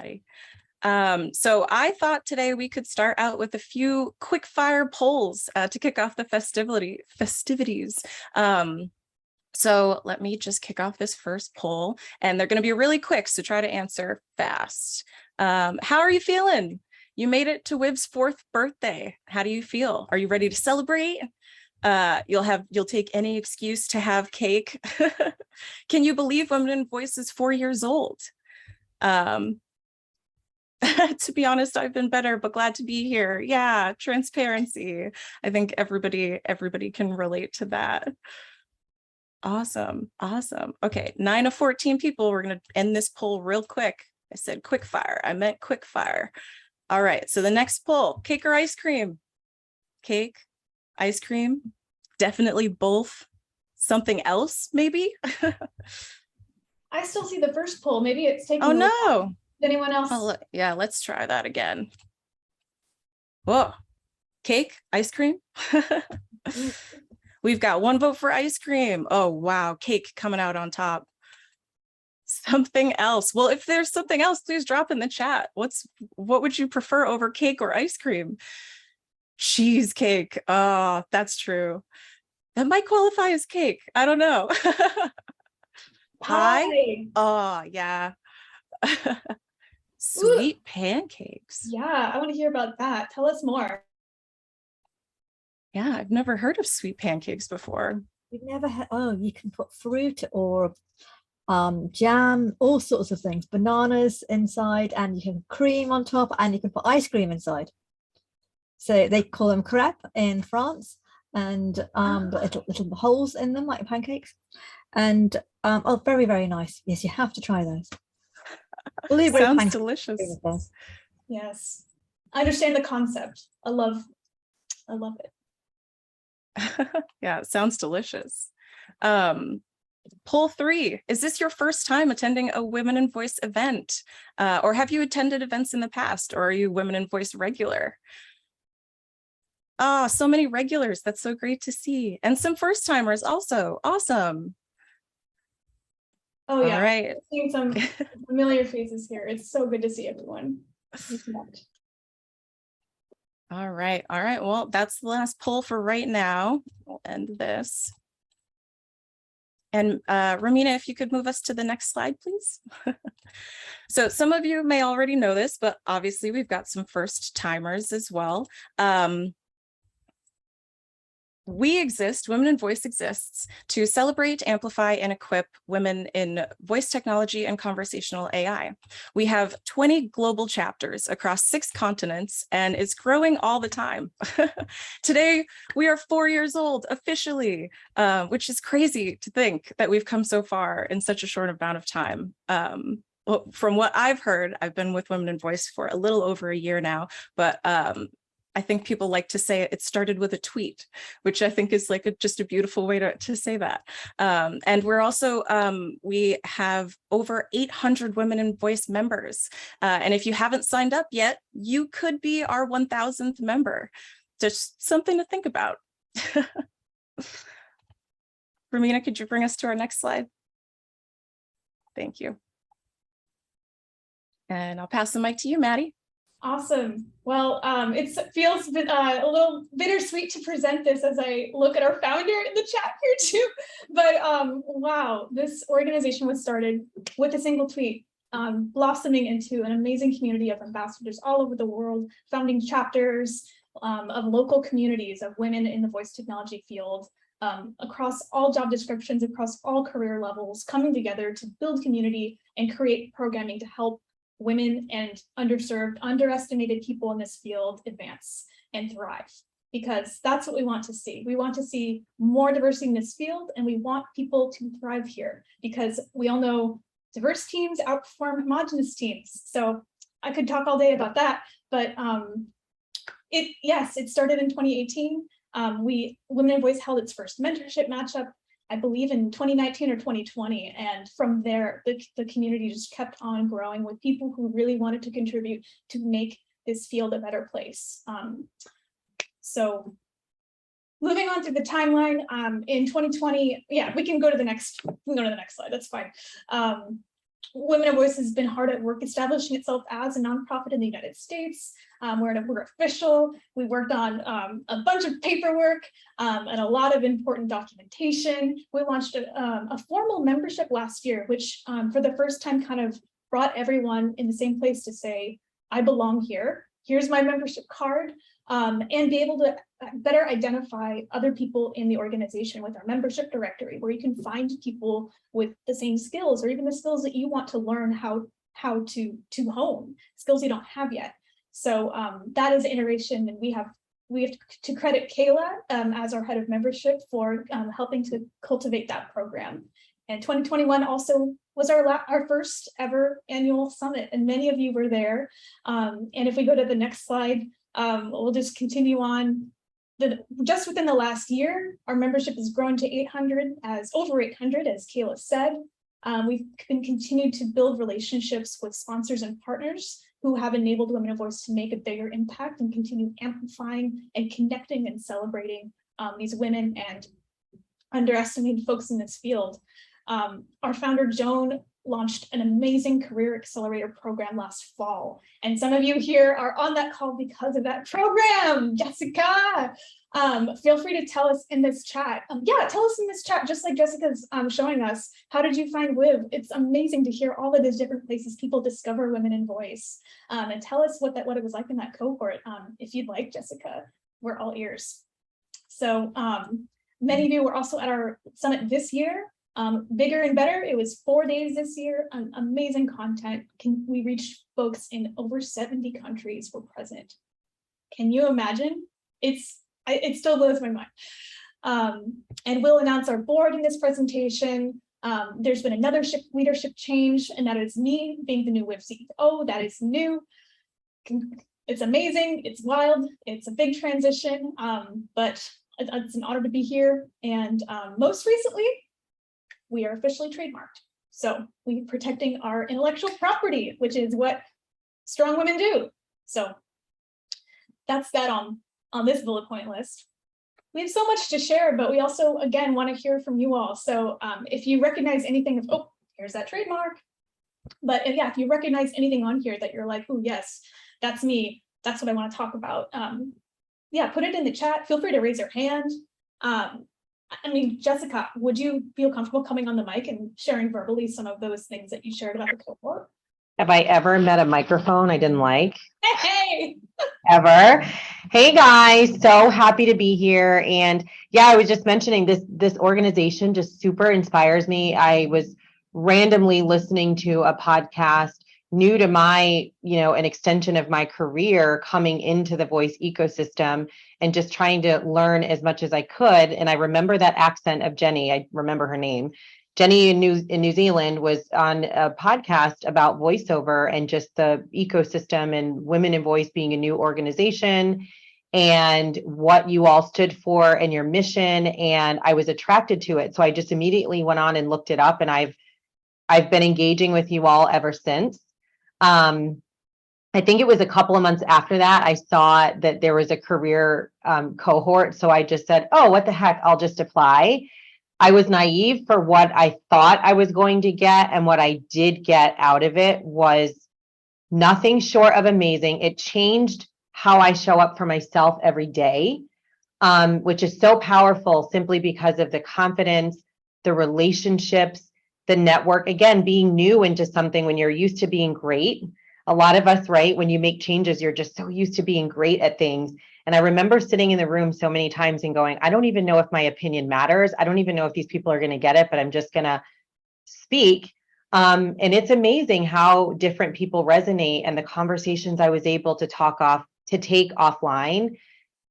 Maddie. So I thought today we could start out with a few quick fire polls to kick off the festivities. So let me just kick off this first poll, and they're going to be really quick, so try to answer fast. How are you feeling? You made it to Wiv's 4th birthday. How do you feel? Are you ready to celebrate? You'll take any excuse to have cake. Can you believe Women in Voice is 4 years old? To be honest, I've been better, but glad to be here. Yeah, transparency. I think everybody can relate to that. Awesome. Okay, 9 of 14 people. We're going to end this poll real quick. I said quick fire. I meant quick fire. All right, so the next poll, cake or ice cream? Cake, ice cream, definitely both. Something else, maybe? I still see the first poll. Maybe it's taking. Oh no. Anyone else? Oh, yeah, let's try that again. Whoa, cake, ice cream. We've got 1 vote for ice cream. Oh, wow, cake coming out on top. Something else. Well, if there's something else, please drop in the chat. What would you prefer over cake or ice cream? Cheesecake. Oh, that's true. That might qualify as cake. I don't know. Pie? Oh, yeah. Sweet Ooh. Pancakes. Yeah, I want to hear about that. Tell us more. Yeah, I've never heard of sweet pancakes before. You've never had, oh, you can put fruit or jam, all sorts of things, bananas inside, and you can cream on top, and you can put ice cream inside. So they call them crêpes in France, and little holes in them like pancakes. And oh, very, very nice. Yes, you have to try those. Sounds delicious. Yes, I understand the concept. I love it. Yeah, it sounds delicious. Poll 3, is this your first time attending a Women in Voice event? Or have you attended events in the past, or are you Women in Voice regular? Oh, so many regulars. That's so great to see. And some first timers also. Awesome. Oh yeah, all right. I've seen some familiar faces here. It's so good to see everyone. All right. Well, that's the last poll for right now. We'll end this. And Romina, if you could move us to the next slide, please. So some of you may already know this, but obviously we've got some first timers as well. Women in Voice exists to celebrate, amplify, and equip women in voice technology and conversational AI. We have 20 global chapters across 6 continents, and it's growing all the time. Today, we are 4 years old officially, which is crazy to think that we've come so far in such a short amount of time. Well, from what I've heard, I've been with Women in Voice for a little over a year now, but I think people like to say it started with a tweet, which I think is like just a beautiful way to say that. And we're also, we have over 800 Women in Voice members. And if you haven't signed up yet, you could be our 1000th member. Just something to think about. Romina, could you bring us to our next slide? Thank you. And I'll pass the mic to you, Maddie. Awesome. Well, it feels a little bittersweet to present this as I look at our founder in the chat here too. But wow, this organization was started with a single tweet, blossoming into an amazing community of ambassadors all over the world, founding chapters of local communities of women in the voice technology field, across all job descriptions, across all career levels, coming together to build community and create programming to help women and underserved, underestimated people in this field advance and thrive, because that's what we want to see. We want to see more diversity in this field, and we want people to thrive here, because we all know diverse teams outperform homogenous teams. So I could talk all day about that, but it started in 2018. Women in Voice held its first mentorship matchup, I believe in 2019 or 2020. And from there, the community just kept on growing with people who really wanted to contribute to make this field a better place. So moving on to the timeline, in 2020, yeah, we can go to the next slide, that's fine. Women of Voice has been hard at work establishing itself as a nonprofit in the United States. We're official. We worked on a bunch of paperwork and a lot of important documentation. We launched a formal membership last year, which for the first time kind of brought everyone in the same place to say, I belong here. Here's my membership card, and be able to better identify other people in the organization with our membership directory, where you can find people with the same skills or even the skills that you want to learn how to hone, skills you don't have yet. So that is an iteration, and we have to credit Kayla as our head of membership for helping to cultivate that program. And 2021 also was our first ever annual summit, and many of you were there. And if we go to the next slide, we'll just continue on. Just within the last year, our membership has grown to over 800, as Kayla said. We've been continued to build relationships with sponsors and partners who have enabled Women of Voice to make a bigger impact and continue amplifying and connecting and celebrating these women and underestimated folks in this field. Our founder, Joan, launched an amazing career accelerator program last fall. And some of you here are on that call because of that program. Jessica, feel free to tell us in this chat. Tell us in this chat, just like Jessica's showing us, how did you find WIV? It's amazing to hear all of these different places people discover women in voice. And tell us what it was like in that cohort. If you'd like, Jessica, we're all ears. So many of you were also at our summit this year. Bigger and better. It was 4 days this year. Amazing content. We reached folks in over 70 countries were present. Can you imagine? It still blows my mind. And we'll announce our board in this presentation. There's been another leadership change, and that is me being the new WIV CEO. That is new. It's amazing. It's wild. It's a big transition, but it's an honor to be here. And most recently, we are officially trademarked. So we're protecting our intellectual property, which is what strong women do. So that's that on this bullet point list. We have so much to share, but we also, again, want to hear from you all. So if you recognize anything, here's that trademark. But if you recognize anything on here that you're like, oh yes, that's me, that's what I want to talk about. Put it in the chat. Feel free to raise your hand. Jessica, would you feel comfortable coming on the mic and sharing verbally some of those things that you shared about the cohort? Have I ever met a microphone I didn't like? Hey! Ever? Hey guys, so happy to be here. And I was just mentioning this organization just super inspires me. I was randomly listening to a podcast new to my, an extension of my career coming into the voice ecosystem and just trying to learn as much as I could. And I remember that accent of Jenny. I remember her name. Jenny in New Zealand was on a podcast about voiceover and just the ecosystem and Women in Voice being a new organization and what you all stood for and your mission. And I was attracted to it. So I just immediately went on and looked it up, and I've been engaging with you all ever since. I think it was a couple of months after that, I saw that there was a career cohort. So I just said, oh, what the heck, I'll just apply. I was naive for what I thought I was going to get. And what I did get out of it was nothing short of amazing. It changed how I show up for myself every day, which is so powerful simply because of the confidence, the relationships, the network. Again, being new into something when you're used to being great. A lot of us, right, when you make changes, you're just so used to being great at things. And I remember sitting in the room so many times and going, I don't even know if my opinion matters. I don't even know if these people are going to get it, but I'm just going to speak. And it's amazing how different people resonate and the conversations I was able to take offline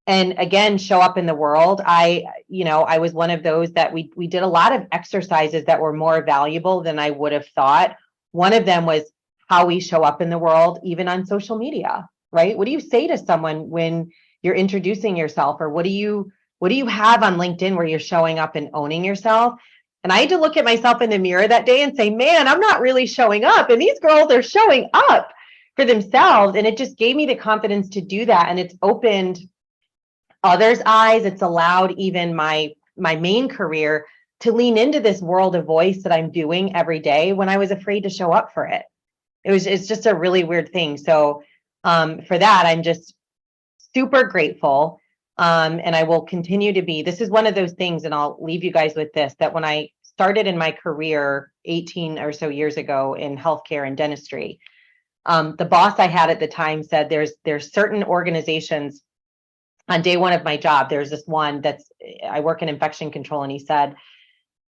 and again, show up in the world. I was one of those that we did a lot of exercises that were more valuable than I would have thought. One of them was how we show up in the world, even on social media, right? What do you say to someone when you're introducing yourself, or what do you have on LinkedIn where you're showing up and owning yourself? And I had to look at myself in the mirror that day and say, man, I'm not really showing up. And these girls are showing up for themselves. And it just gave me the confidence to do that. And it's opened others' eyes. It's allowed even my main career to lean into this world of voice that I'm doing every day when I was afraid to show up for it. It's just a really weird thing. So for that, I'm just super grateful. And I will continue to be. This is one of those things, and I'll leave you guys with this, that when I started in my career 18 or so years ago in healthcare and dentistry, the boss I had at the time said there's certain organizations. On day one of my job, there's this one I work in infection control, and he said,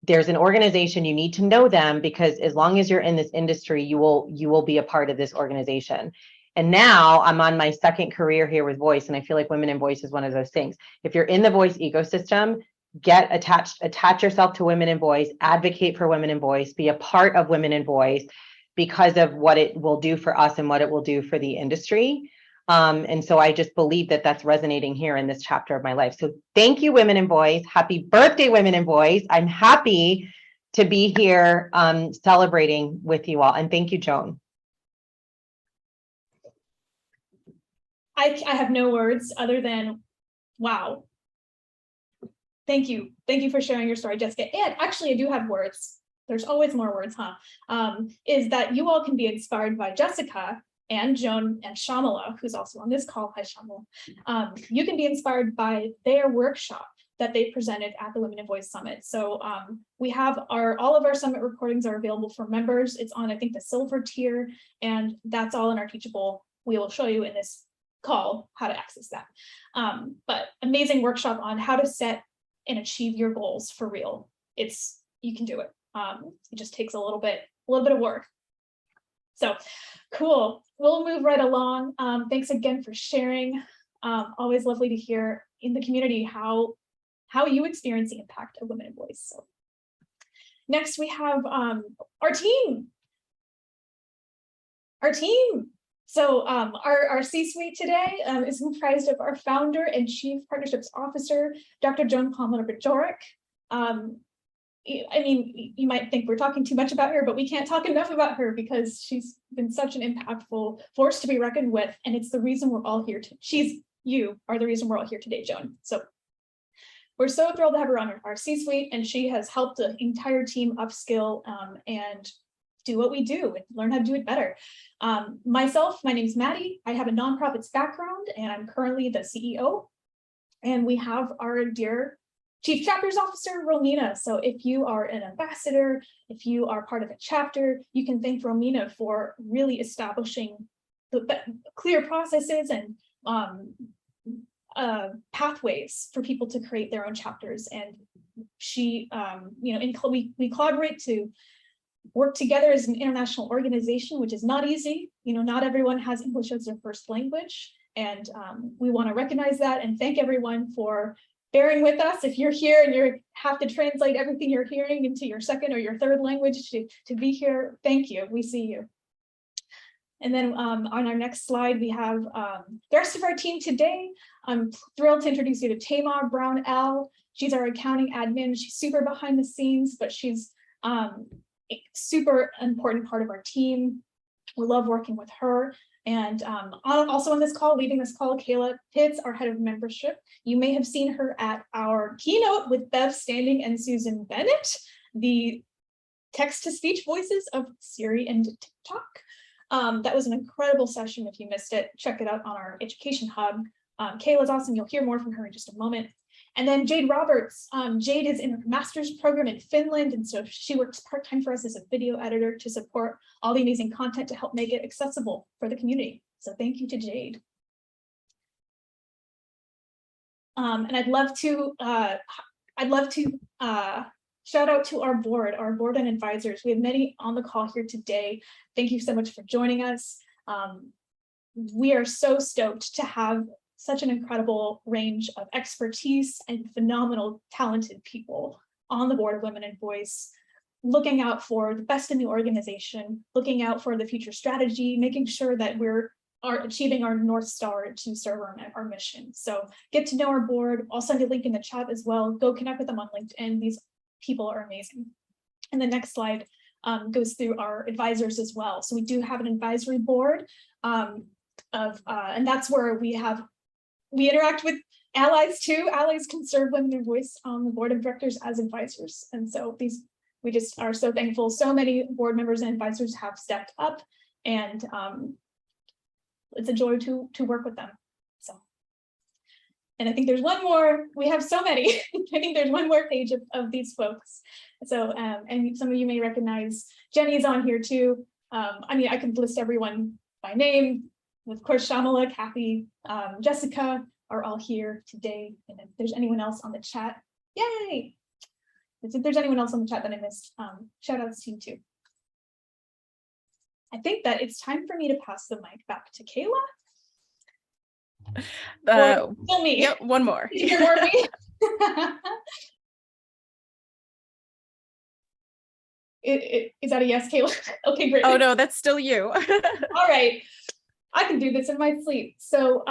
there's an organization, you need to know them, because as long as you're in this industry, you will be a part of this organization. And now I'm on my second career here with voice, and I feel like Women in Voice is one of those things. If you're in the voice ecosystem, attach yourself to Women in Voice, advocate for Women in Voice, be a part of Women in Voice, because of what it will do for us and what it will do for the industry. And so I just believe that that's resonating here in this chapter of my life. So thank you, Women in Voice. Happy birthday, Women in Voice. I'm happy to be here celebrating with you all. And thank you, Joan. I have no words other than, wow. Thank you. Thank you for sharing your story, Jessica. And actually, I do have words. There's always more words, huh? Is that you all can be inspired by Jessica and Joan and Shamala, who's also on this call. Hi, Shamala. You can be inspired by their workshop that they presented at the Women in Voice Summit. So we have all of our summit recordings are available for members. It's on, I think, the silver tier, and that's all in our Teachable. We will show you in this call how to access that. But amazing workshop on how to set and achieve your goals for real. You can do it. It just takes a little bit of work. So cool. We'll move right along. Thanks again for sharing. Always lovely to hear in the community how you experience the impact of Women in Voice. So next we have our team. So our C-suite today is comprised of our founder and chief partnerships officer, Dr. Joan Palmer-Bajorek. I mean, you might think we're talking too much about her, but we can't talk enough about her because she's been such an impactful force to be reckoned with, and it's the reason we're all here. You are the reason we're all here today, Joan. So we're so thrilled to have her on our C-suite, and she has helped the entire team upskill and do what we do and learn how to do it better. Myself, my name's Maddie. I have a nonprofits background, and I'm currently the CEO. And we have our dear Chief Chapters Officer, Romina. So if you are an ambassador, if you are part of a chapter, you can thank Romina for really establishing the clear processes and pathways for people to create their own chapters. And she, we collaborate to work together as an international organization, which is not easy. Not everyone has English as their first language. And we want to recognize that and thank everyone for bearing with us. If you're here and you have to translate everything you're hearing into your second or your third language to be here, thank you. We see you. And then on our next slide, we have the rest of our team today. I'm thrilled to introduce you to Tamar Brownell. She's our accounting admin. She's super behind the scenes, but she's a super important part of our team. We love working with her. And also on this call, leading this call, Kayla Pitts, our head of membership. You may have seen her at our keynote with Bev Standing and Susan Bennett, the text-to-speech voices of Siri and TikTok. That was an incredible session. If you missed it, check it out on our education hub. Kayla's awesome. You'll hear more from her in just a moment. And then Jade Roberts. Jade is in her master's program in Finland, and so she works part-time for us as a video editor to support all the amazing content to help make it accessible for the community. So thank you to Jade. And I'd love to shout out to our board and advisors. We have many on the call here today. Thank you so much for joining us. We are so stoked to have such an incredible range of expertise and phenomenal, talented people on the board of Women in Voice, looking out for the best in the organization, looking out for the future strategy, making sure that we're achieving our North Star to serve our mission. So get to know our board. I'll send a link in the chat as well. Go connect with them on LinkedIn. These people are amazing. And the next slide goes through our advisors as well. So we do have an advisory board and that's where we have we interact with allies too. Allies can serve women in voice on the board of directors as advisors. And so we just are so thankful. So many board members and advisors have stepped up, and it's a joy to work with them. So, and I think there's one more, we have so many, I think there's one more page of these folks. So, and some of you may recognize Jenny's on here too. I mean, I could list everyone by name. Of course, Shamala, Kathy, Jessica are all here today. And if there's anyone else on the chat, yay! If there's anyone else on the chat that I missed, shout outs to you too. I think that it's time for me to pass the mic back to Kayla. Still me. Yep, one more. Did you hear more of me? Is that a yes, Kayla? Okay, great. Oh no, that's still you. All right, I can do this in my sleep. So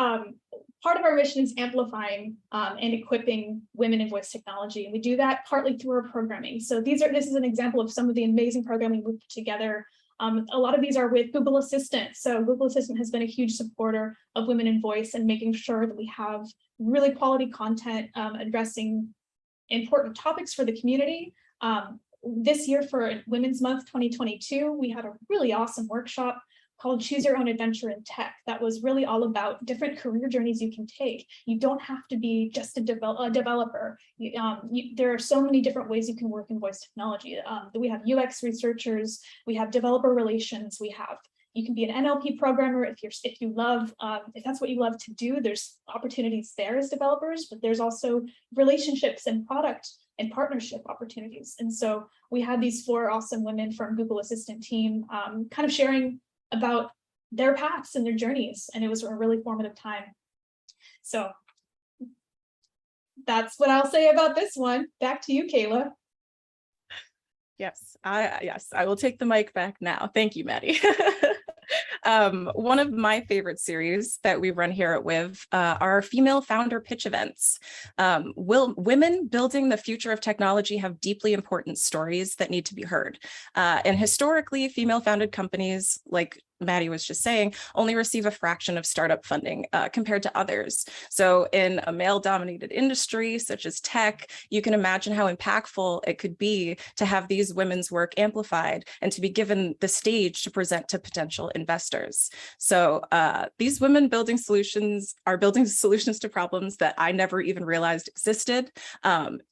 part of our mission is amplifying and equipping women in voice technology. And we do that partly through our programming. So this is an example of some of the amazing programming we've put together. A lot of these are with Google Assistant. So Google Assistant has been a huge supporter of women in voice and making sure that we have really quality content addressing important topics for the community. This year for Women's Month 2022, we had a really awesome workshop called Choose Your Own Adventure in Tech. That was really all about different career journeys you can take. You don't have to be just a developer. There are so many different ways you can work in voice technology. We have UX researchers, we have developer relations, you can be an NLP programmer if that's what you love to do. There's opportunities there as developers, but there's also relationships and product and partnership opportunities. And so we had these 4 awesome women from Google Assistant team kind of sharing about their paths and their journeys, and it was a really formative time. So that's what I'll say about this one. Back to you, Kayla. Yes, I will take the mic back now. Thank you, Maddie. One of my favorite series that we run here at WIV are our female founder pitch events. Women building the future of technology have deeply important stories that need to be heard. And historically, female founded companies, like Maddie was just saying, only receive a fraction of startup funding compared to others. So in a male-dominated industry such as tech, you can imagine how impactful it could be to have these women's work amplified and to be given the stage to present to potential investors. So these women building solutions are building solutions to problems that I never even realized existed.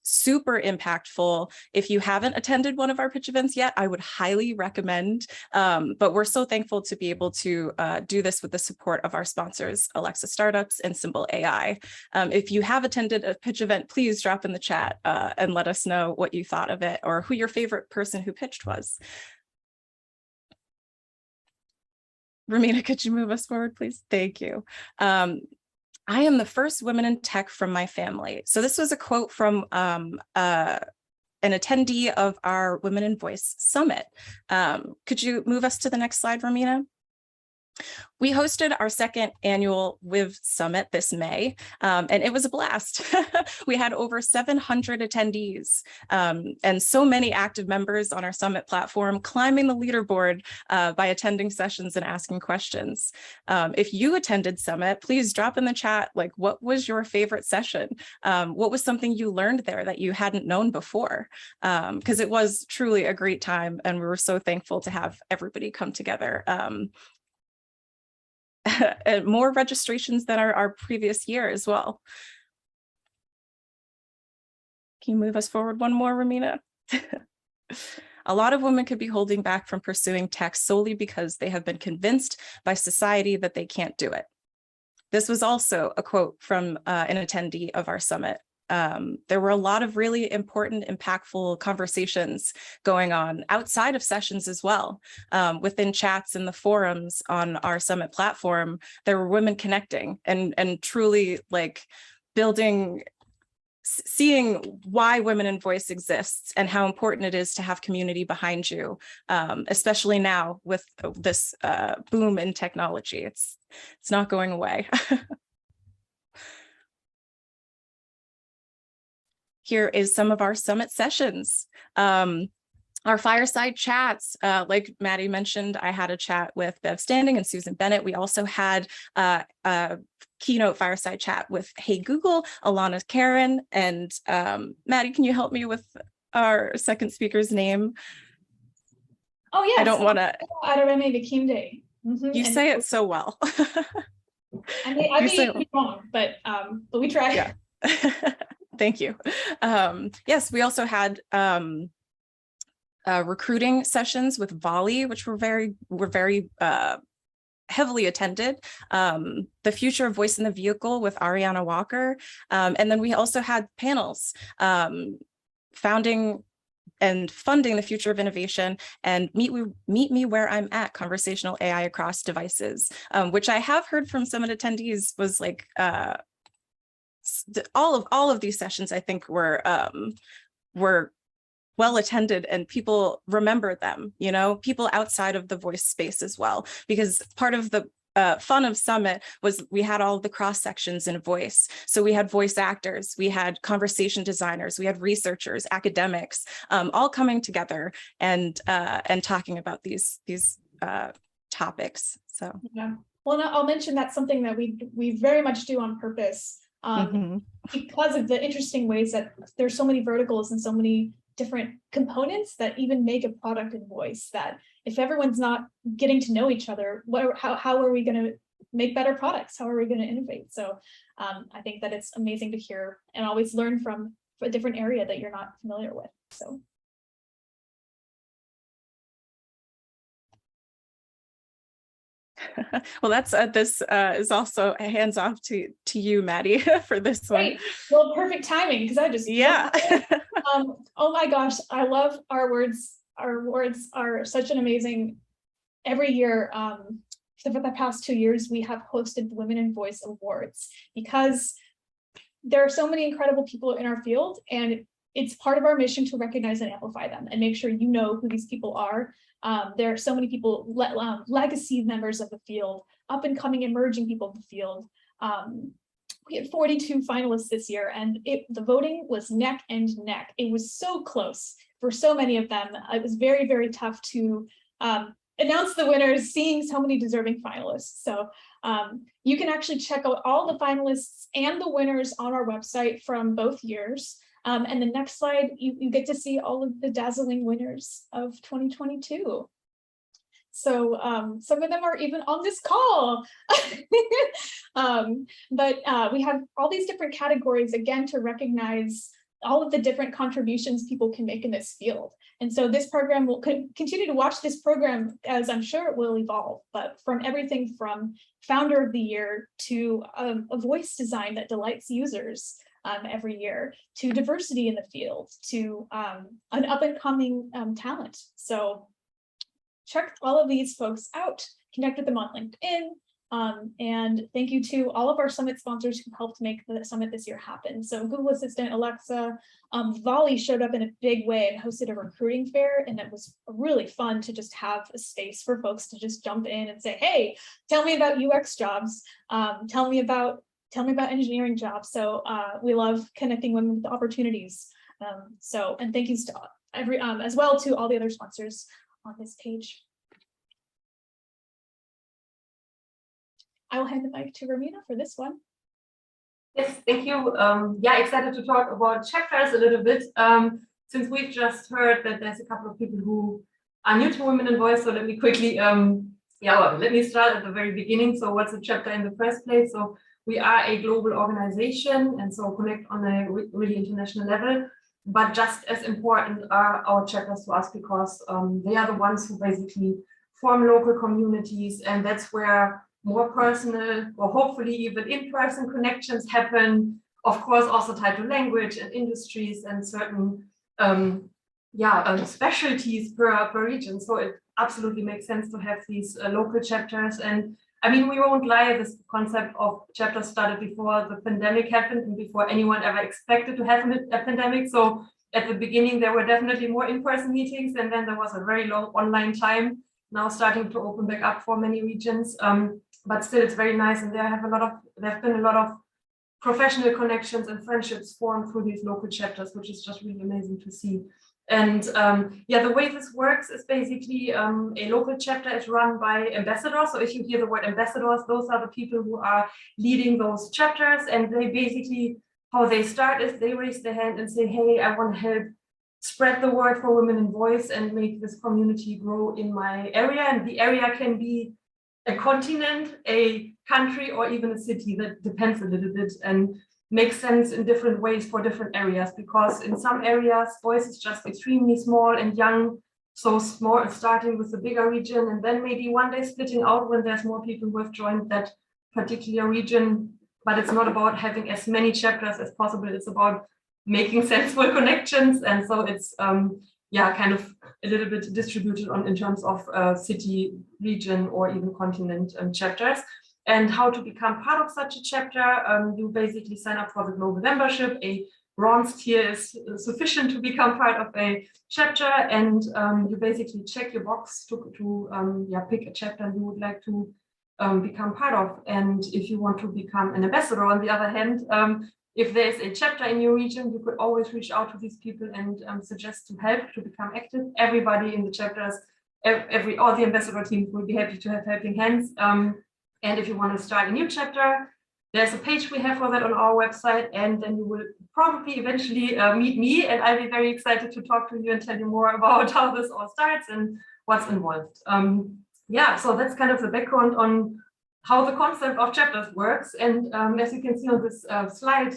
Super impactful. If you haven't attended one of our pitch events yet, I would highly recommend. But we're so thankful to be able to do this with the support of our sponsors, Alexa Startups and Symbol AI. If you have attended a pitch event, please drop in the chat and let us know what you thought of it or who your favorite person who pitched was. Ramina, could you move us forward, please? Thank you. I am the first woman in tech from my family. So this was a quote from an attendee of our Women in Voice Summit. Could you move us to the next slide, Ramina? We hosted our 2nd annual WIV Summit this May, and it was a blast. We had over 700 attendees and so many active members on our Summit platform climbing the leaderboard by attending sessions and asking questions. If you attended Summit, please drop in the chat, like, what was your favorite session? What was something you learned there that you hadn't known before? Because it was truly a great time, and we were so thankful to have everybody come together. And more registrations than our previous year as well. Can you move us forward one more, Ramina? A lot of women could be holding back from pursuing tech solely because they have been convinced by society that they can't do it. This was also a quote from an attendee of our summit. There were a lot of really important, impactful conversations going on outside of sessions as well. Within chats and the forums on our summit platform, there were women connecting and truly like seeing why Women in Voice exists and how important it is to have community behind you, especially now with this boom in technology. It's not going away. Here is some of our summit sessions. Our fireside chats, like Maddie mentioned, I had a chat with Bev Standing and Susan Bennett. We also had a keynote fireside chat with Hey Google, Alana Karen, and Maddie, can you help me with our second speaker's name? Oh yes, I don't want to. Adareme Vikinde. You say it so well. I may be wrong, but we try. Yeah. Thank you. Yes, we also had recruiting sessions with Volley, which were very heavily attended. The Future of Voice in the Vehicle with Ariana Walker. And then we also had panels founding and funding the future of innovation and meet me where I'm at, conversational AI across devices, which I have heard from some of the attendees was like all of these sessions I think were well attended and people remember them, you know, people outside of the voice space as well, because part of the fun of Summit was we had all of the cross sections in voice. So we had voice actors, we had conversation designers, we had researchers, academics, all coming together and talking about these topics. So yeah, well, now I'll mention that's something that we very much do on purpose, because of the interesting ways that there's so many verticals and so many different components that even make a product in voice, that if everyone's not getting to know each other, how are we going to make better products? How are we going to innovate? So I think that it's amazing to hear and always learn from a different area that you're not familiar with. So well, that's this is also a hands off to you, Maddie, for this one. Well, perfect timing, because I just oh my gosh, I love our words. Our awards are such an amazing. Every year, for the past 2 years, we have hosted the Women in Voice Awards because there are so many incredible people in our field, and it's part of our mission to recognize and amplify them and make sure you know who these people are. There are so many people, legacy members of the field, up and coming emerging people of the field. We had 42 finalists this year, and the voting was neck and neck. It was so close for so many of them. It was very, very tough to announce the winners, seeing so many deserving finalists. So you can actually check out all the finalists and the winners on our website from both years. And the next slide, you get to see all of the dazzling winners of 2022. So some of them are even on this call. But we have all these different categories, again, to recognize all of the different contributions people can make in this field. And so this program will continue to watch this program, as I'm sure it will evolve, but from everything from founder of the year to a voice design that delights users every year, to diversity in the field, to an up and coming talent. So check all of these folks out, connect with them on LinkedIn. And thank you to all of our summit sponsors who helped make the summit this year happen. So Google Assistant, Alexa, Volley showed up in a big way and hosted a recruiting fair, and it was really fun to just have a space for folks to just jump in and say, hey, tell me about UX jobs, tell me about engineering jobs. So we love connecting women with opportunities. And thank you to as well to all the other sponsors on this page. I will hand the mic to Romina for this one. Yes, thank you. Yeah, excited to talk about chapters a little bit. Since we've just heard that there's a couple of people who are new to Women in Voice, so let me quickly, let me start at the very beginning. So what's a chapter in the first place? So we are a global organization, and so connect on a really international level. But just as important are our chapters to us, because they are the ones who basically form local communities, and that's where more personal or hopefully even in-person connections happen. Of course, also tied to language and industries and certain specialties per region. So it absolutely makes sense to have these local chapters. And I mean, we won't lie, this concept of chapters started before the pandemic happened and before anyone ever expected to have a pandemic. So at the beginning, there were definitely more in-person meetings, and then there was a very long online time, now starting to open back up for many regions. But still, it's very nice, and there have been a lot of professional connections and friendships formed through these local chapters, which is just really amazing to see. And yeah, the way this works is basically a local chapter is run by ambassadors. So if you hear the word ambassadors, those are the people who are leading those chapters. And they basically, how they start is they raise their hand and say, hey, I want to help spread the word for women in voice and make this community grow in my area. And the area can be a continent, a country, or even a city. That depends a little bit and makes sense in different ways for different areas, because in some areas voice is just extremely small and young, so small, starting with a bigger region and then maybe one day splitting out when there's more people who have joined that particular region. But it's not about having as many chapters as possible, it's about making sensible connections. And so it's yeah, kind of a little bit distributed on in terms of city, region, or even continent chapters. And how to become part of such a chapter, you basically sign up for the global membership. A bronze tier is sufficient to become part of a chapter, and you basically check your box to yeah, pick a chapter you would like to become part of. And if you want to become an ambassador, on the other hand, if there's a chapter in your region, you could always reach out to these people and suggest to help to become active. Everybody in the chapters, all the ambassador teams will be happy to have helping hands. And if you want to start a new chapter, there's a page we have for that on our website, and then you will probably eventually meet me, and I'll be very excited to talk to you and tell you more about how this all starts and what's involved. Yeah, so that's kind of the background on how the concept of chapters works. And as you can see on this slide,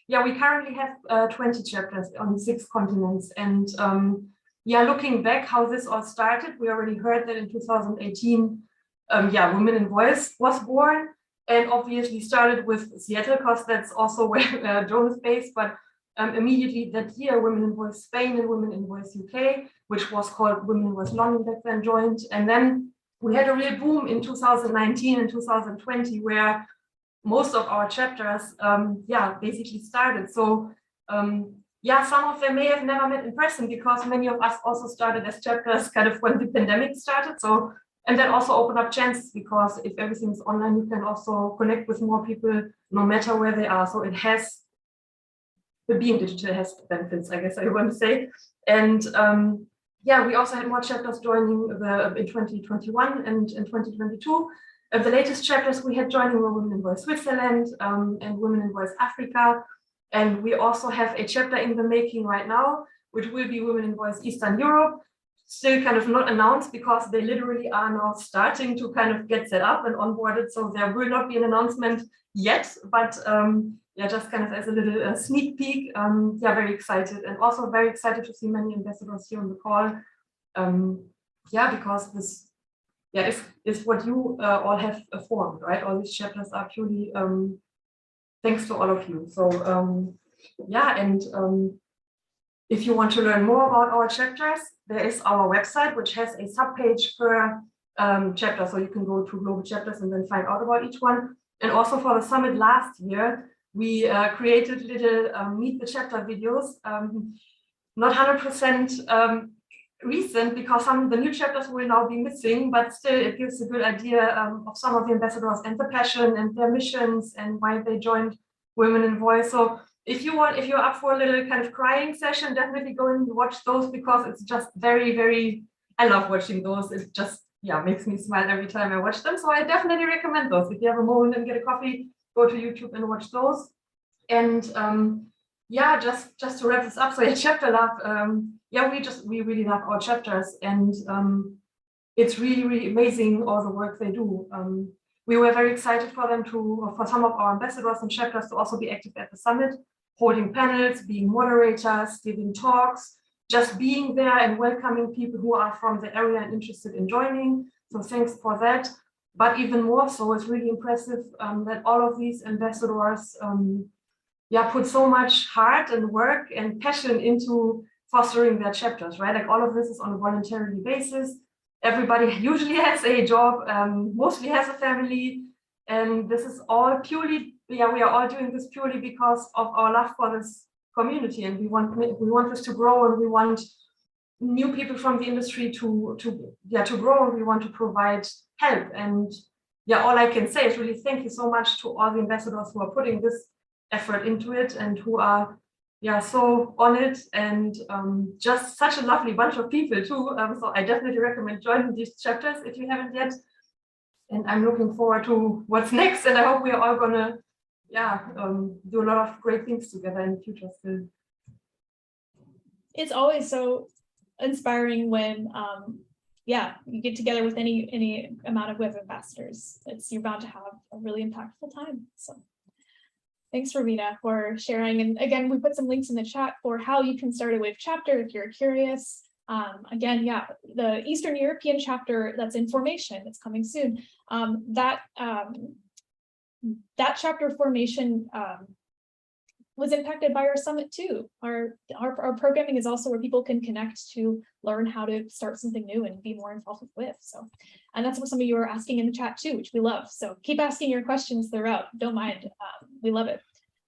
yeah, we currently have 20 chapters on 6 continents. And yeah, looking back how this all started, we already heard that in 2018, yeah, Women in Voice was born, and obviously started with Seattle because that's also where Joan is based. But immediately that year, Women in Voice Spain and Women in Voice UK, which was called Women in Voice London back then, joined. And then we had a real boom in 2019 and 2020, where most of our chapters, yeah, basically started. So yeah, some of them may have never met in person because many of us also started as chapters kind of when the pandemic started. So, and then also open up chances, because if everything's online, you can also connect with more people no matter where they are. So it has, being digital has benefits, I guess I want to say. And yeah, we also had more chapters joining in 2021 and in 2022. The latest chapters we had joining were Women in Voice Switzerland and Women in Voice Africa. And we also have a chapter in the making right now, which will be Women in Voice Eastern Europe. Still kind of not announced because they literally are now starting to kind of get set up and onboarded. So there will not be an announcement yet, but yeah, just kind of as a little sneak peek. Yeah, very excited, and also very excited to see many ambassadors here on the call. Yeah, because this, yeah, is what you all have formed, right? All these chapters are purely thanks to all of you. So yeah, and if you want to learn more about our chapters, there is our website, which has a subpage per chapter. So you can go to global chapters and then find out about each one. And also for the summit last year, we created little meet the chapter videos, not 100% recent because some of the new chapters will now be missing, but still it gives a good idea of some of the ambassadors and the passion and their missions and why they joined Women in Voice. So if you're up for a little kind of crying session, definitely go and watch those, because it's just very, very, I love watching those. It just, yeah, makes me smile every time I watch them. So I definitely recommend those. If you have a moment and get a coffee, go to YouTube and watch those. And yeah, just to wrap this up, so yeah, chapter love. Yeah, we really love our chapters, and it's really, really amazing all the work they do. We were very excited for some of our ambassadors and chapters to also be active at the summit, holding panels, being moderators, giving talks, just being there and welcoming people who are from the area and interested in joining. So thanks for that. But even more so, it's really impressive that all of these ambassadors yeah, put so much heart and work and passion into fostering their chapters, right? Like all of this is on a voluntary basis. Everybody usually has a job, mostly has a family, and this is all purely, yeah, we are all doing this purely because of our love for this community, and we want this to grow, and we want new people from the industry to grow, and we want to provide help. And yeah, all I can say is really thank you so much to all the ambassadors who are putting this effort into it and who are yeah, so on it, and just such a lovely bunch of people too. So I definitely recommend joining these chapters if you haven't yet. And I'm looking forward to what's next. And I hope we are all gonna, do a lot of great things together in the future still. It's always so inspiring when you get together with any amount of WIV ambassadors. You're bound to have a really impactful time. So thanks, Romina, for sharing. And again, we put some links in the chat for how you can start a WIV chapter if you're curious. Again, the Eastern European chapter that's in formation, it's coming soon. That chapter formation was impacted by our summit too. Our programming is also where people can connect to learn how to start something new and be more involved with. So, and that's what some of you are asking in the chat too, which we love. So keep asking your questions throughout. Don't mind. We love it.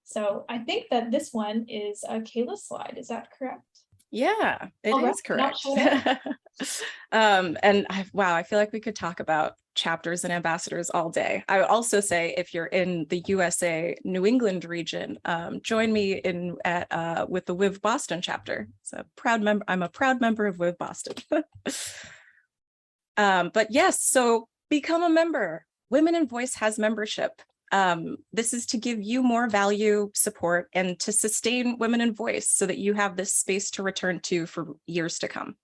So I think that this one is a Kayla slide. Is that correct? Yeah, it is correct. Wow, I feel like we could talk about chapters and ambassadors all day. I would also say if you're in the USA New England region, join me with the WIV Boston chapter. So I'm a proud member of WIV Boston. But yes, so become a member. Women in Voice has membership. This is to give you more value, support, and to sustain Women in Voice so that you have this space to return to for years to come.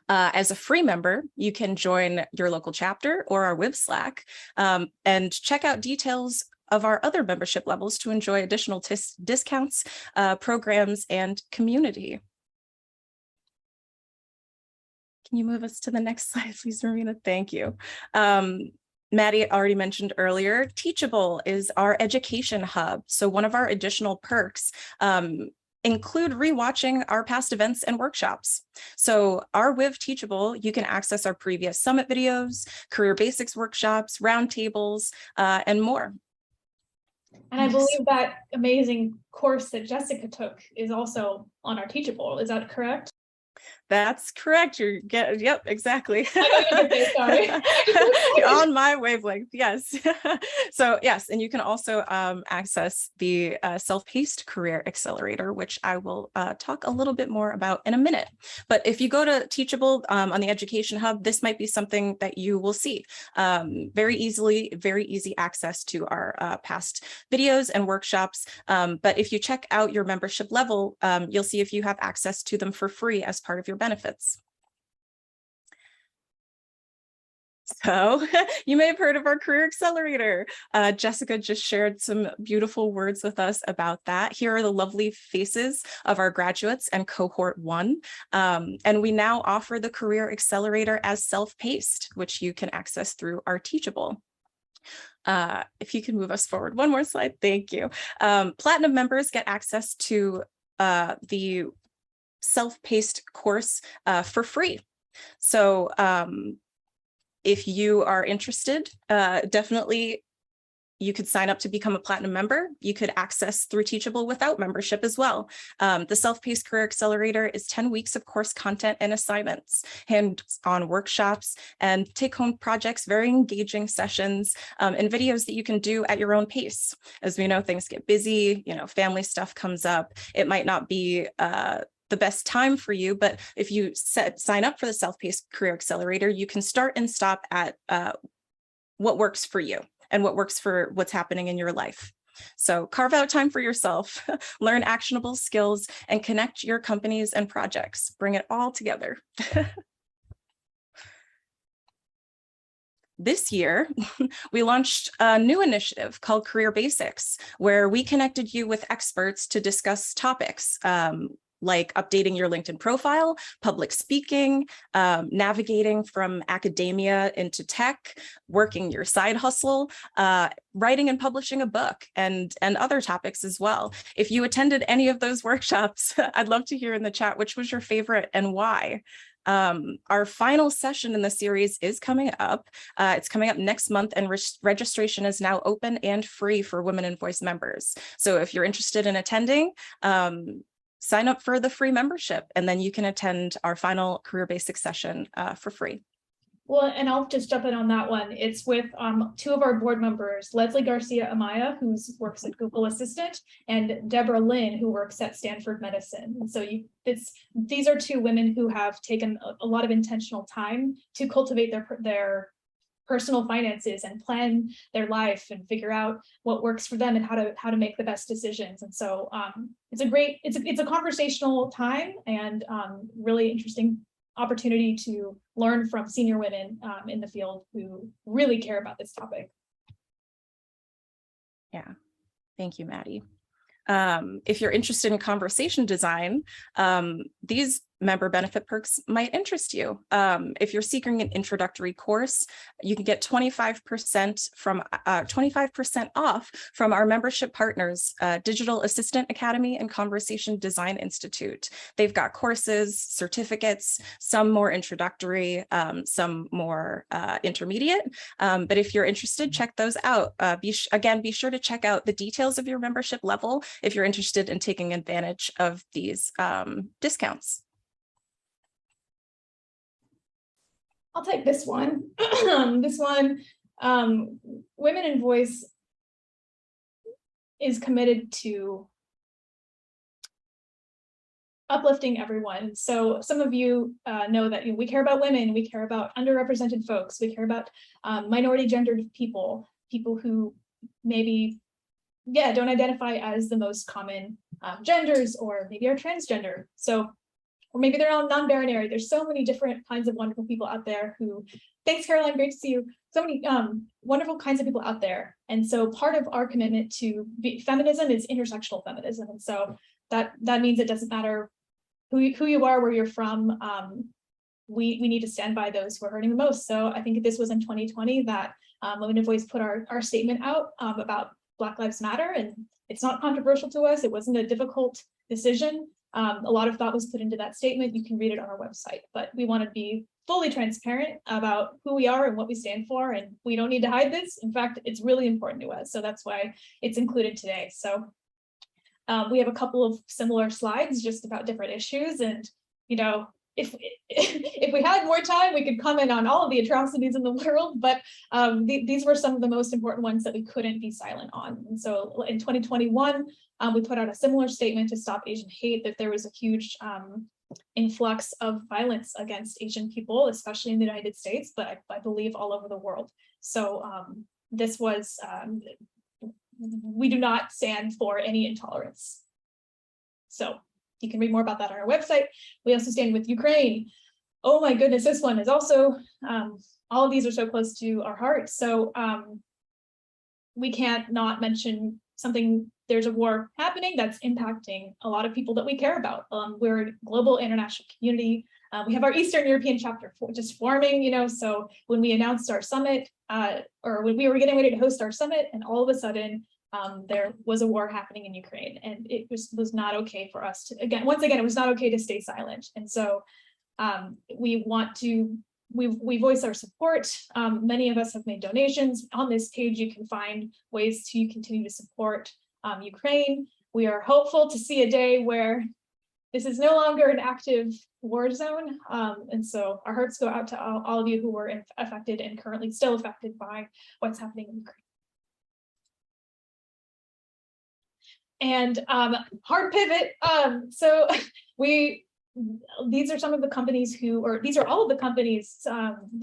As a free member, you can join your local chapter or our WIV Slack and check out details of our other membership levels to enjoy additional discounts, programs, and community. Can you move us to the next slide, please, Marina? Thank you. Maddie already mentioned earlier, Teachable is our education hub. So one of our additional perks include rewatching our past events and workshops. So our WIV Teachable, you can access our previous summit videos, career basics workshops, roundtables, and more. And I believe that amazing course that Jessica took is also on our Teachable. Is that correct? That's correct. Yep, exactly. Sorry. You're on my wavelength. Yes. So yes, and you can also access the self-paced career accelerator, which I will talk a little bit more about in a minute. But if you go to Teachable on the Education Hub, this might be something that you will see very easy access to our past videos and workshops. But if you check out your membership level, you'll see if you have access to them for free as part of your benefits. So you may have heard of our Career Accelerator. Jessica just shared some beautiful words with us about that. Here are the lovely faces of our graduates and cohort 1. And we now offer the Career Accelerator as self-paced, which you can access through our Teachable. If you can move us forward one more slide, thank you. Platinum members get access to the self-paced course for free. So if you are interested, definitely you could sign up to become a platinum member. You could access through Teachable without membership as well. The Self-Paced Career Accelerator is 10 weeks of course content and assignments, hands-on workshops, and take-home projects, very engaging sessions, and videos that you can do at your own pace. As we know, things get busy, family stuff comes up. It might not be the best time for you, but if you sign up for the Self-Paced Career Accelerator, you can start and stop at what works for you and what works for what's happening in your life. So carve out time for yourself, learn actionable skills, and connect your companies and projects. Bring it all together. This year, we launched a new initiative called Career Basics, where we connected you with experts to discuss topics like updating your LinkedIn profile, public speaking, navigating from academia into tech, working your side hustle, writing and publishing a book, and other topics as well. If you attended any of those workshops, I'd love to hear in the chat which was your favorite and why. Our final session in the series is coming up. It's coming up next month, and registration is now open and free for Women in Voice members. So if you're interested in attending, sign up for the free membership, and then you can attend our final Career Basics session for free. Well, and I'll just jump in on that one. It's with two of our board members, Leslie Garcia Amaya, who works at Google Assistant, and Deborah Lynn, who works at Stanford Medicine. And so these are two women who have taken a lot of intentional time to cultivate their personal finances and plan their life and figure out what works for them and how to make the best decisions. And so it's a conversational time and really interesting opportunity to learn from senior women in the field who really care about this topic. Yeah, thank you, Maddie. If you're interested in conversation design, these member benefit perks might interest you. If you're seeking an introductory course, you can get 25% off from our membership partners, Digital Assistant Academy and Conversation Design Institute. They've got courses, certificates, some more introductory, some more intermediate. But if you're interested, check those out. Be sure to check out the details of your membership level if you're interested in taking advantage of these discounts. I'll take this one. This one, Women in Voice is committed to uplifting everyone. So some of you know that we care about women, we care about underrepresented folks, we care about minority gendered people who maybe, don't identify as the most common genders, or maybe are transgender. So, or maybe they're non-binary. There's so many different kinds of wonderful people out there who, thanks Caroline, great to see you. So many wonderful kinds of people out there. And so part of our commitment to feminism is intersectional feminism. And so that means it doesn't matter who you are, where you're from. We need to stand by those who are hurting the most. So I think this was in 2020 that Women in Voice put our statement out about Black Lives Matter. And it's not controversial to us. It wasn't a difficult decision. A lot of thought was put into that statement. You can read it on our website, but we want to be fully transparent about who we are and what we stand for, and we don't need to hide this. In fact, it's really important to us, so that's why it's included today. So we have a couple of similar slides just about different issues, and if we had more time, we could comment on all of the atrocities in the world, but these were some of the most important ones that we couldn't be silent on. And so in 2021, we put out a similar statement to stop Asian hate, that there was a huge influx of violence against Asian people, especially in the United States, but I believe all over the world. So this was, we do not stand for any intolerance. So you can read more about that on our website. We also stand with Ukraine. Oh my goodness, this one is also, all of these are so close to our hearts. So we can't not mention something. There's a war happening that's impacting a lot of people that we care about. We're a global international community. We have our Eastern European chapter just forming, so when we announced our summit, or when we were getting ready to host our summit, and all of a sudden, there was a war happening in Ukraine, and it was not okay for us to, once again, it was not okay to stay silent. And so we voice our support. Many of us have made donations. On this page, you can find ways to continue to support Ukraine. We are hopeful to see a day where this is no longer an active war zone. And so our hearts go out to all of you who were affected and currently still affected by what's happening in Ukraine. And hard pivot. So these are some of the companies these are all of the companies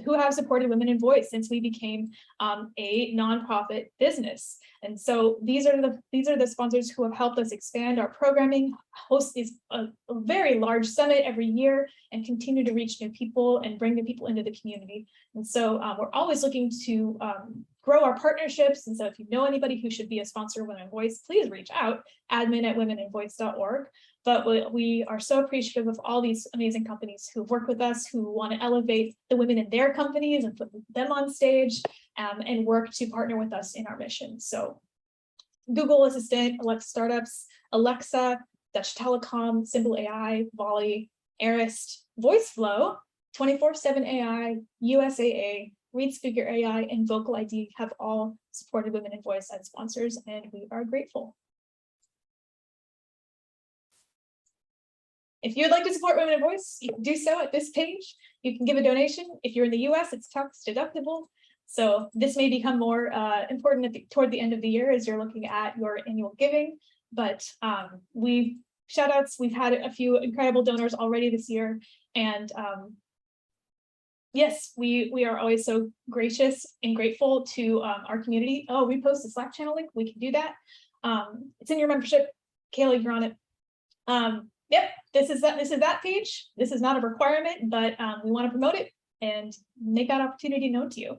who have supported Women in Voice since we became a nonprofit business. And so these are the sponsors who have helped us expand our programming, host a very large summit every year, and continue to reach new people and bring new people into the community. And so we're always looking to grow our partnerships. And so if you know anybody who should be a sponsor of Women in Voice, please reach out, admin@womeninvoice.org. But we are so appreciative of all these amazing companies who work with us, who want to elevate the women in their companies and put them on stage, and work to partner with us in our mission. So Google Assistant, Alexa Startups, Alexa, Dutch Telecom, Simple AI, Volley, Arist, VoiceFlow, 24/7 AI, USAA, Read Speaker AI, and Vocal ID have all supported Women in Voice as sponsors, and we are grateful. If you'd like to support Women in Voice, you can do so at this page. You can give a donation. If you're in the US, it's tax deductible. So this may become more important toward the end of the year as you're looking at your annual giving. But shout outs, we've had a few incredible donors already this year. And yes, we are always so gracious and grateful to our community. Oh, we post a Slack channel link. We can do that. It's in your membership. Kayla, you're on it. Yep, this is that page. This is not a requirement, but we want to promote it and make that opportunity known to you.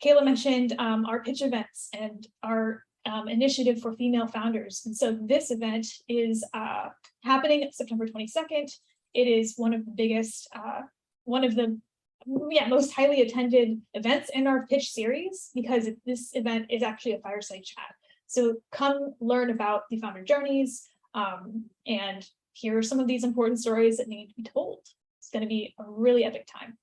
Kayla mentioned our pitch events and our initiative for female founders. And so this event is happening September 22nd. It is one of the biggest, one of the most highly attended events in our pitch series, because this event is actually a fireside chat. So come learn about the founder journeys and hear some of these important stories that need to be told. It's going to be a really epic time.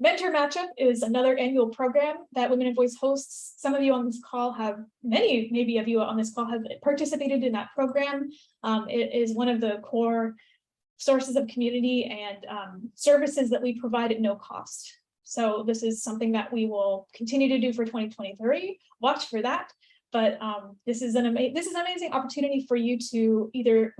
Mentor Matchup is another annual program that Women in Voice hosts. Some of you on this call have, maybe of you on this call have participated in that program. It is one of the core sources of community and services that we provide at no cost. So this is something that we will continue to do for 2023. Watch for that. But this is an amazing opportunity for you to either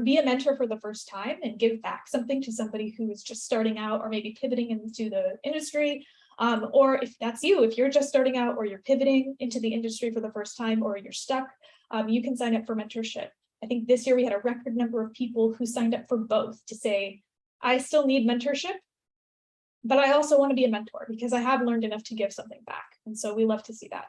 be a mentor for the first time and give back something to somebody who is just starting out or maybe pivoting into the industry. Or if that's you, if you're just starting out or you're pivoting into the industry for the first time or you're stuck, you can sign up for mentorship. I think this year we had a record number of people who signed up for both to say, I still need mentorship, but I also want to be a mentor because I have learned enough to give something back. And so we love to see that.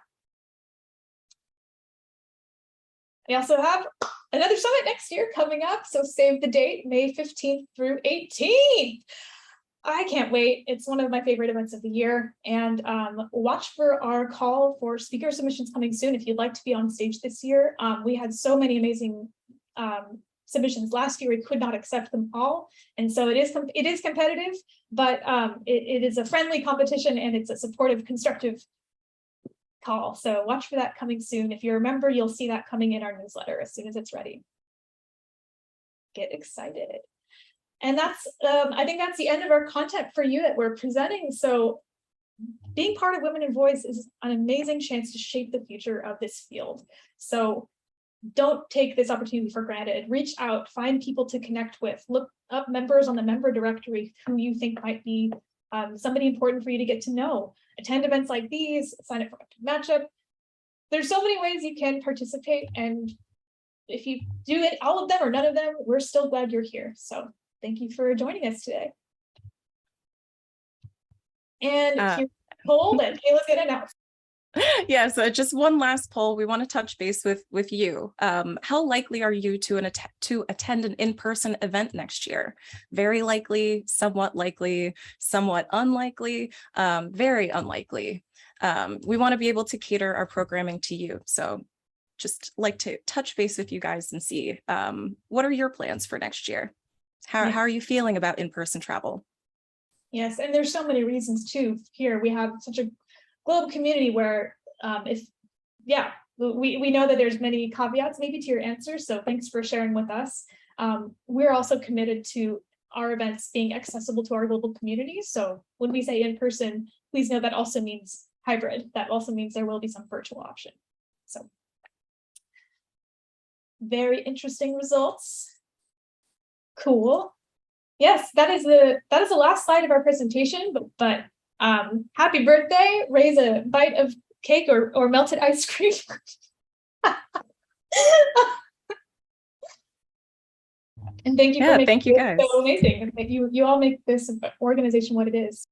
We also have another summit next year coming up, so save the date, May 15th through 18th. I can't wait. It's one of my favorite events of the year. And watch for our call for speaker submissions coming soon if you'd like to be on stage this year. We had so many amazing submissions last year, we could not accept them all. And so it is competitive, but it is a friendly competition and it's a supportive, constructive call. So watch for that coming soon. If you're a member, you'll see that coming in our newsletter as soon as it's ready. Get excited. And that's, I think that's the end of our content for you that we're presenting. So being part of Women in Voice is an amazing chance to shape the future of this field. So don't take this opportunity for granted. Reach out, find people to connect with, look up members on the member directory who you think might be somebody important for you to get to know. Attend events like these, sign up for Matchup. There's so many ways you can participate, and if you do it, all of them or none of them, we're still glad you're here. So thank you for joining us today. And here's a poll that Kayla's gonna announce. Yeah, so just one last poll. We want to touch base with you. How likely are you to attend an in-person event next year? Very likely, somewhat unlikely, very unlikely. We want to be able to cater our programming to you. So just like to touch base with you guys and see what are your plans for next year? How are you feeling about in-person travel? Yes, and there's so many reasons too. Here we have such a global community where we know that there's many caveats maybe to your answer. So thanks for sharing with us. We're also committed to our events being accessible to our global community. So when we say in person, please know that also means hybrid. That also means there will be some virtual option. So very interesting results. Cool. Yes, that is the last slide of our presentation, but happy birthday, raise a bite of cake or melted ice cream. And thank you for making thank you guys. so amazing. You all make this organization what it is.